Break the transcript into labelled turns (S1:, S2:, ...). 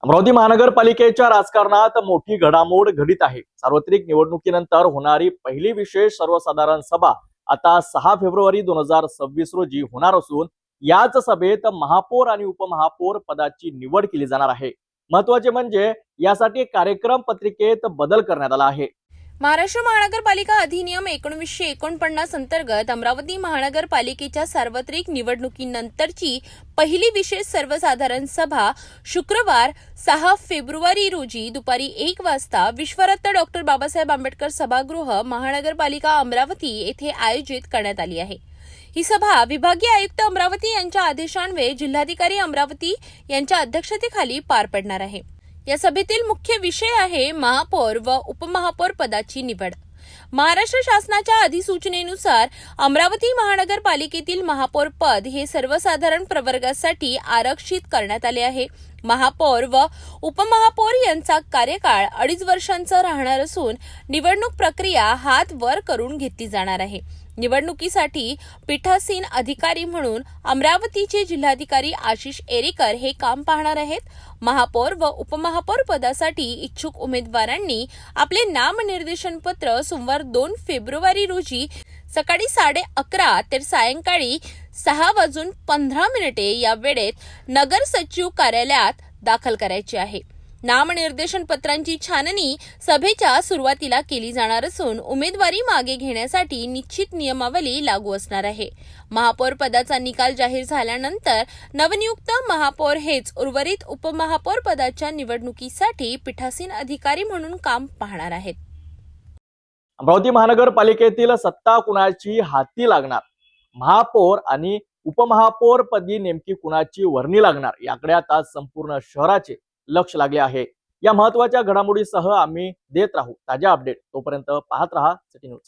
S1: अमरावती महानगरपालिकेच्या राजकारणात मोठी घडामोड घडित आहे। सार्वत्रिक निवडणुकीनंतर होणारी पहिली विशेष सर्वसाधारण सभा आता 6 फेब्रुवारी 2026 रोजी होणार असून याच सभेत महापौर आणि उपमहापौर पदाची निवड केली जाणार आहे। महत्त्वाचे म्हणजे यासाठी कार्यक्रम पत्रिकेत बदल करण्यात आला आहे।
S2: महाराष्ट्र महानगरपालिका अधिनियम 1949 अंतर्गत अमरावती महानगरपालिकेच्या सार्वत्रिक निवडणुकीनंतरची पहिली विशेष सर्वसाधारण सभा शुक्रवार 6 फेब्रुवारी रोजी दुपारी 1 वाजता विश्वरत्न डॉक्टर बाबासाहेब आंबेडकर सभागृह महानगरपालिका अमरावती येथे आयोजित करण्यात आली आहे। ही सभा विभागीय आयुक्त अमरावती यांच्या आदेशान्वये जिल्हाधिकारी अमरावती यांच्या अध्यक्षतेखाली पार पडणार आहे। या सभेतील मुख्य विषय आहे महापौर व उपमहापौर पदाची निवड। महाराष्ट्र शासनाच्या अधिसूचनेनुसार अमरावती महानगरपालिकेतील महापौर पद हे सर्वसाधारण प्रवर्गासाठी आरक्षित करण्यात आले आहे। महापौर व उपमहापौर यांचा कार्यकाळ 2.5 वर्षांचा राहणार असून निवडणूक प्रक्रिया हात वर करून घेतली जाणार आहे। निवडणुकीसाठी पीठासीन अधिकारी म्हणून अमरावतीचे जिल्हाधिकारी आशिष एरेकर हे काम पाहणार आहेत। महापौर व उपमहापौर पदासाठी इच्छुक उमेदवारांनी आपले नामनिर्देशन पत्र सोमवार 2 फेब्रुवारी रोजी सकाळी 11:30 ते सायंकाळी 6:15 या वेळेत नगर सचिव कार्यालयात दाखल करायचे आहे। नामनिर्देशन पत्रांची छाननी सभेच्या सुरुवातीला केली जाणार असून उमेदवारी मागे घेण्यासाठी निश्चित नियमावली लागू असणार आहे। महापौर पदाचा निकाल जाहीर झाल्यानंतर नवनियुक्त महापौर हेच उर्वरित उपमहापौर पदाच्या निवडणुकीसाठी पीठासीन अधिकारी म्हणून काम पाहणार आहेत।
S1: अमरावती महानगरपालिकेतील सत्ता कुणाची हाती लागणार, महापौर आणि उपमहापौर पदी नेमकी कुणाची वर्णी लागणार याकडे आता संपूर्ण शहराचे लक्ष लागले आहे। या महत्त्वाच्या घडामोडीसह आम्ही देत राहू ताज्या अपडेट। तोपर्यंत पाहत रहा सिटी न्यूज।